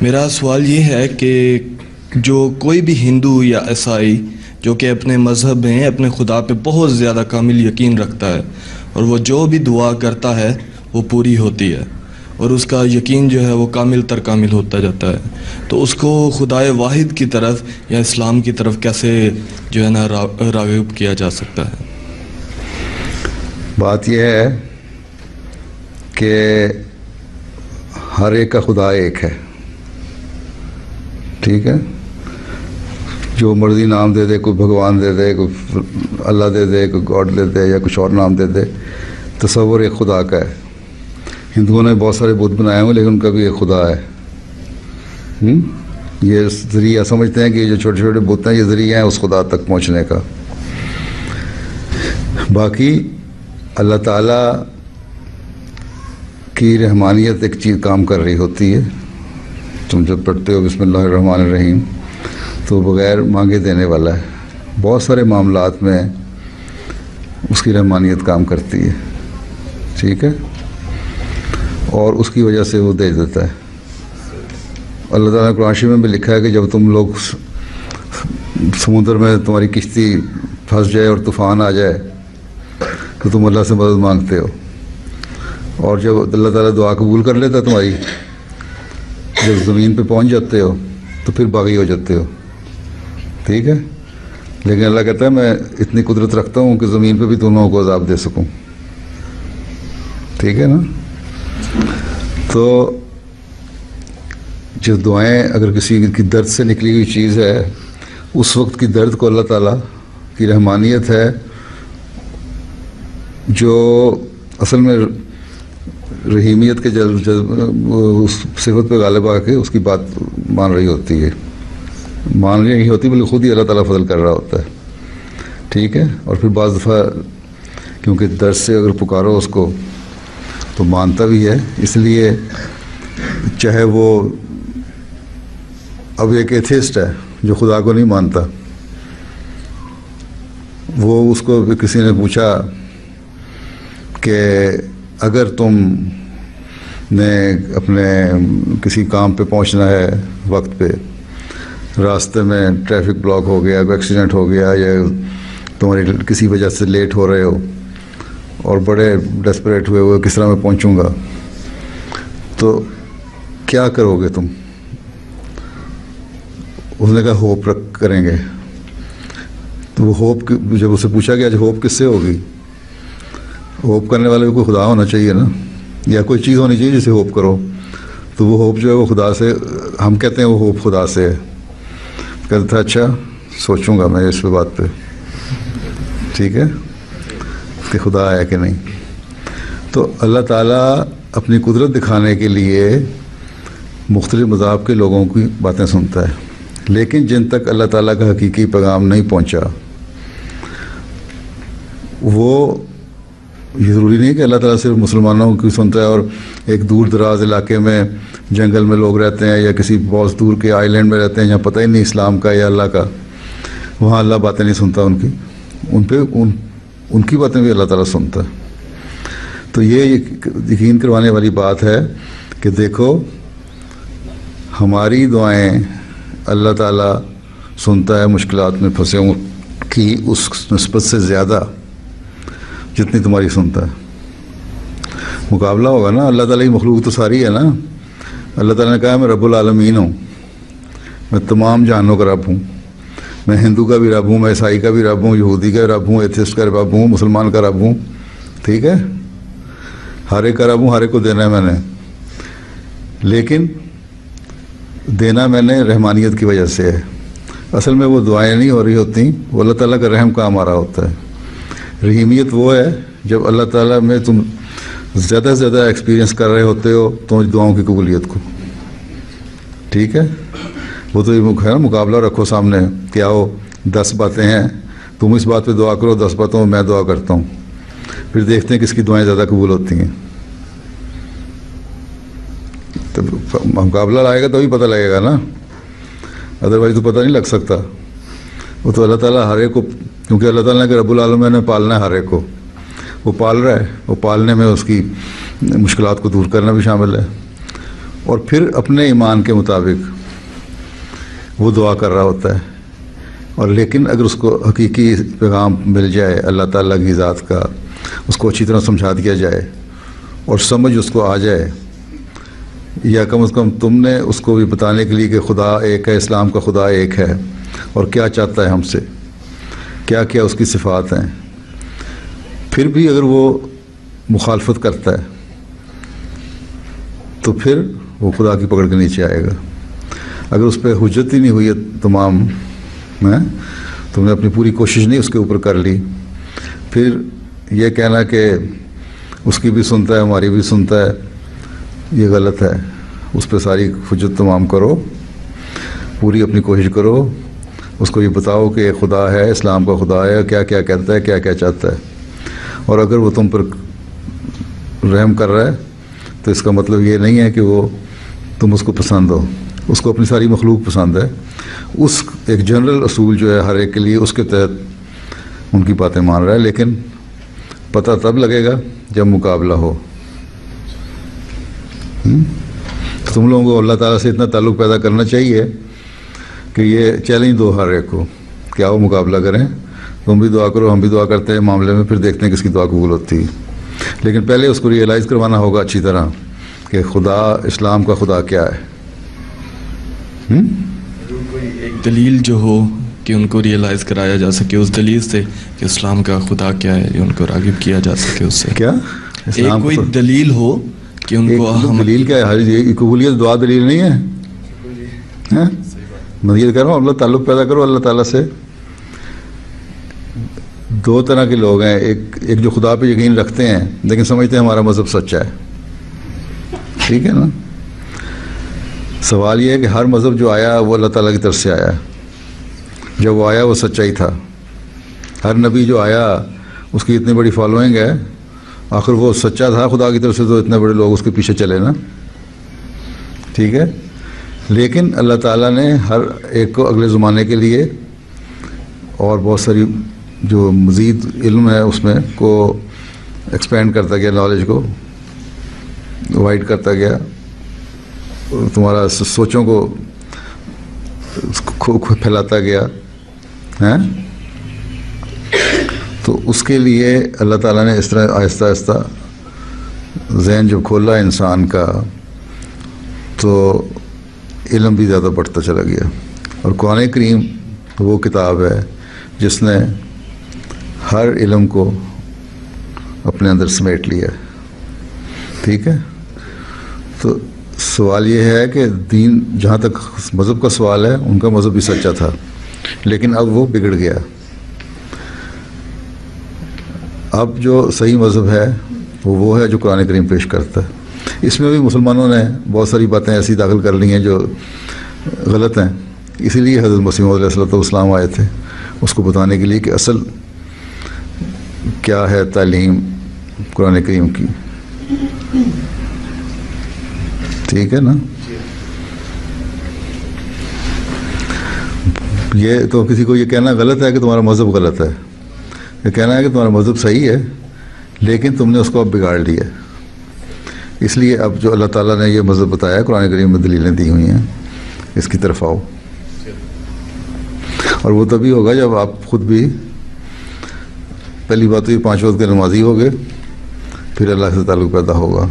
میرا سوال یہ ہے کہ جو کوئی بھی ہندو یا عیسائی جو کہ اپنے مذہب میں اپنے خدا پہ بہت زیادہ کامل یقین رکھتا ہے اور وہ جو بھی دعا کرتا ہے وہ پوری ہوتی ہے اور اس کا یقین جو ہے وہ کامل تر کامل ہوتا جاتا ہے، تو اس کو خدائے واحد کی طرف یا اسلام کی طرف کیسے جو ہے نا راغب کیا جا سکتا ہے؟ بات یہ ہے کہ ہر ایک کا خدا ایک ہے، ٹھیک ہے؟ جو مرضی نام دے دے، کوئی بھگوان دے دے، کوئی اللہ دے دے، کوئی گاڈ دے دے یا کچھ اور نام دے دے، تصور ایک خدا کا ہے۔ ہندوؤں نے بہت سارے بت بنائے ہوں لیکن ان کا بھی ایک خدا ہے۔ یہ ذریعہ سمجھتے ہیں کہ جو چھوٹے چھوٹے بت ہیں یہ ذریعہ ہیں اس خدا تک پہنچنے کا۔ باقی اللہ تعالیٰ کی رحمانیت ایک چیز کام کر رہی ہوتی ہے۔ تم جب پڑھتے ہو بسم اللہ الرحمن الرحیم تو بغیر مانگے دینے والا ہے، بہت سارے معاملات میں اس کی رحمانیت کام کرتی ہے، ٹھیک ہے؟ اور اس کی وجہ سے وہ دے دیتا ہے۔ اللہ تعالیٰ نے قرآن شریف میں بھی لکھا ہے کہ جب تم لوگ سمندر میں تمہاری کشتی پھنس جائے اور طوفان آ جائے تو تم اللہ سے مدد مانگتے ہو، اور جب اللہ تعالیٰ دعا قبول کر لیتا تمہاری، جب زمین پہ پہنچ جاتے ہو تو پھر باغی ہو جاتے ہو، ٹھیک ہے؟ لیکن اللہ کہتا ہے میں اتنی قدرت رکھتا ہوں کہ زمین پہ بھی تم لوگوں کو عذاب دے سکوں، ٹھیک ہے نا؟ تو جو دعائیں اگر کسی کی درد سے نکلی ہوئی چیز ہے، اس وقت کی درد کو اللہ تعالیٰ کی رحمانیت ہے جو اصل میں رحیمیت کے اس صفت پہ غالب آ کے اس کی بات مان رہی ہوتی ہے، مان رہی نہیں ہوتی بلکہ خود ہی اللہ تعالیٰ فضل کر رہا ہوتا ہے، ٹھیک ہے؟ اور پھر بعض دفعہ کیونکہ درد سے اگر پکارو اس کو تو مانتا بھی ہے، اس لیے چاہے وہ اب ایک ایتھیسٹ ہے جو خدا کو نہیں مانتا، وہ اس کو کسی نے پوچھا کہ اگر تم نے اپنے کسی کام پہ پہنچنا ہے وقت پہ، راستے میں ٹریفک بلاک ہو گیا، کوئی ایکسیڈنٹ ہو گیا یا تمہاری کسی وجہ سے لیٹ ہو رہے ہو اور بڑے ڈیسپریٹ ہوئے کس طرح میں پہنچوں گا، تو کیا کرو گے تم؟ اس نے کہا ہوپ کریں گے۔ تو وہ ہوپ جب اسے پوچھا کہ آج ہوپ کس سے ہوگی؟ ہوپ کرنے والے کوئی خدا ہونا چاہیے نا، یا کوئی چیز ہونی چاہیے جسے ہوپ کرو، تو وہ ہوپ جو ہے وہ خدا سے، ہم کہتے ہیں وہ ہوپ خدا سے ہے۔ کہتا تھا اچھا سوچوں گا میں اس بات پہ، ٹھیک ہے کہ خدا ہے کہ نہیں۔ تو اللہ تعالیٰ اپنی قدرت دکھانے کے لیے مختلف مذاہب کے لوگوں کی باتیں سنتا ہے، لیکن جن تک اللہ تعالیٰ کا حقیقی پیغام نہیں پہنچا، وہ یہ ضروری نہیں کہ اللہ تعالیٰ صرف مسلمانوں کی سنتا ہے اور ایک دور دراز علاقے میں جنگل میں لوگ رہتے ہیں یا کسی بہت دور کے آئی لینڈ میں رہتے ہیں جہاں پتہ ہی نہیں اسلام کا یا اللہ کا، وہاں اللہ باتیں نہیں سنتا ان کی باتیں بھی اللہ تعالیٰ سنتا ہے۔ تو یہ یقین کروانے والی بات ہے کہ دیکھو ہماری دعائیں اللہ تعالیٰ سنتا ہے مشکلات میں پھنسے ہوں کی اس نسبت سے زیادہ جتنی تمہاری سنتا ہے۔ مقابلہ ہوگا نا، اللہ تعالیٰ کی مخلوق تو ساری ہے نا۔ اللہ تعالیٰ نے کہا میں رب العالمین ہوں، میں تمام جہانوں کا رب ہوں، میں ہندو کا بھی رب ہوں، میں عیسائی کا بھی رب ہوں، یہودی کا رب ہوں، ایتھسٹ کا رب ہوں، مسلمان کا رب ہوں، ٹھیک ہے؟ ہر ایک کا رب ہوں، ہر ایک کو دینا ہے میں نے، لیکن دینا میں نے رحمانیت کی وجہ سے ہے۔ اصل میں وہ دعائیں نہیں ہو رہی ہوتی، وہ اللہ تعالیٰ کا رحم کام آ رہا ہوتا ہے۔ رحیمیت وہ ہے جب اللہ تعالیٰ میں تم زیادہ سے زیادہ ایکسپیرینس کر رہے ہوتے ہو تم دعاؤں کی قبولیت کو، ٹھیک ہے؟ وہ تو یہ ہے نا، مقابلہ رکھو سامنے کہ آؤ 10 باتیں ہیں، تم اس بات پہ دعا کرو، 10 باتوں میں دعا کرتا ہوں، پھر دیکھتے ہیں کس کی دعائیں زیادہ قبول ہوتی ہیں۔ تو مقابلہ لائے گا تبھی پتہ لگے گا نا، ادروائز تو پتہ نہیں لگ سکتا۔ وہ تو اللہ تعالیٰ ہر ایک کو، کیونکہ اللہ تعالیٰ نے کہ رب العالمین نے پالنا ہے ہر ایک کو، وہ پال رہا ہے، وہ پالنے میں اس کی مشکلات کو دور کرنا بھی شامل ہے، اور پھر اپنے ایمان کے مطابق وہ دعا کر رہا ہوتا ہے. اور لیکن اگر اس کو حقیقی پیغام مل جائے اللہ تعالیٰ کی ذات کا، اس کو اچھی طرح سمجھا دیا جائے اور سمجھ اس کو آ جائے، یا کم از کم تم نے اس کو بھی بتانے کے لیے کہ خدا ایک ہے، اسلام کا خدا ایک ہے اور کیا چاہتا ہے ہم سے، کیا کیا اس کی صفات ہیں، پھر بھی اگر وہ مخالفت کرتا ہے تو پھر وہ خدا کی پکڑ کے نیچے آئے گا. اگر اس پہ حجت ہی نہیں ہوئی ہے تمام، تم نے اپنی پوری کوشش نہیں اس کے اوپر کر لی، پھر یہ کہنا کہ اس کی بھی سنتا ہے ہماری بھی سنتا ہے، یہ غلط ہے. اس پہ ساری حجت تمام کرو، پوری اپنی کوشش کرو، اس کو یہ بتاؤ کہ خدا ہے، اسلام کا خدا ہے، کیا کیا کہتا ہے، کیا کیا چاہتا ہے. اور اگر وہ تم پر رحم کر رہا ہے تو اس کا مطلب یہ نہیں ہے کہ وہ تم اس کو پسند ہو. اس کو اپنی ساری مخلوق پسند ہے. اس ایک جنرل اصول جو ہے ہر ایک کے لیے، اس کے تحت ان کی باتیں مان رہا ہے. لیکن پتہ تب لگے گا جب مقابلہ ہو. تم لوگوں کو اللہ تعالیٰ سے اتنا تعلق پیدا کرنا چاہیے کہ یہ چیلنج دو ہر ایک کو کہ آؤ مقابلہ کریں، تم بھی دعا کرو ہم بھی دعا کرتے ہیں معاملے میں، پھر دیکھتے ہیں کس کی دعا قبول ہوتی ہے. لیکن پہلے اس کو ریئلائز کروانا ہوگا اچھی طرح کہ خدا، اسلام کا خدا کیا ہے. کوئی ایک دلیل جو ہو کہ ان کو ریئلائز کرایا جا سکے اس دلیل سے کہ اسلام کا خدا کیا ہے، ان کو راغب کیا جا سکے اس سے. کیا ایک کوئی دلیل ہو کہ ان کو دلیل کیا ہے؟ قبولیت دعا دلیل نہیں ہے. میں یہ کہہ رہا ہوں اللہ تعلق پیدا کرو اللہ تعالیٰ سے. دو طرح کے لوگ ہیں، ایک جو خدا پہ یقین رکھتے ہیں لیکن سمجھتے ہیں ہمارا مذہب سچا ہے. ٹھیک ہے نا. سوال یہ ہے کہ ہر مذہب جو آیا وہ اللہ تعالیٰ کی طرف سے آیا. جب وہ آیا وہ سچائی تھا. ہر نبی جو آیا اس کی اتنی بڑی فالوئنگ ہے، آخر وہ سچا تھا خدا کی طرف سے تو اتنے بڑے لوگ اس کے پیچھے چلے نا. ٹھیک ہے. لیکن اللہ تعالیٰ نے ہر ایک کو اگلے زمانے کے لیے اور بہت ساری جو مزید علم ہے اس میں کو ایکسپینڈ کرتا گیا، نالج کو وائڈ کرتا گیا، تمہارا سوچوں کو پھیلاتا گیا ہے. تو اس کے لیے اللہ تعالیٰ نے اس طرح آہستہ آہستہ ذہن جب کھولا انسان کا تو علم بھی زیادہ بڑھتا چلا گیا. اور قرآن کریم وہ کتاب ہے جس نے ہر علم کو اپنے اندر سمیٹ لیا. ٹھیک ہے. تو سوال یہ ہے کہ دین، جہاں تک مذہب کا سوال ہے، ان کا مذہب بھی سچا تھا لیکن اب وہ بگڑ گیا. اب جو صحیح مذہب ہے وہ ہے جو قرآن کریم پیش کرتا ہے. اس میں بھی مسلمانوں نے بہت ساری باتیں ایسی داخل کر لی ہیں جو غلط ہیں. اسی لیے حضرت مسیح موعود علیہ السلام آئے تھے اس کو بتانے کے لیے کہ اصل کیا ہے تعلیم قرآن کریم کی. ٹھیک ہے نا. یہ تو کسی کو یہ کہنا غلط ہے کہ تمہارا مذہب غلط ہے. یہ کہنا ہے کہ تمہارا مذہب صحیح ہے لیکن تم نے اس کو اب بگاڑ لیا. اس لیے اب جو اللہ تعالیٰ نے یہ مذہب بتایا قرآن کریم میں دلیلیں دی ہوئی ہیں، اس کی طرف آؤ. اور وہ تبھی ہوگا جب آپ خود بھی، پہلی بات تو یہ 5 وقت کے نمازی ہوگے، پھر اللہ سے تعلق پیدا ہوگا.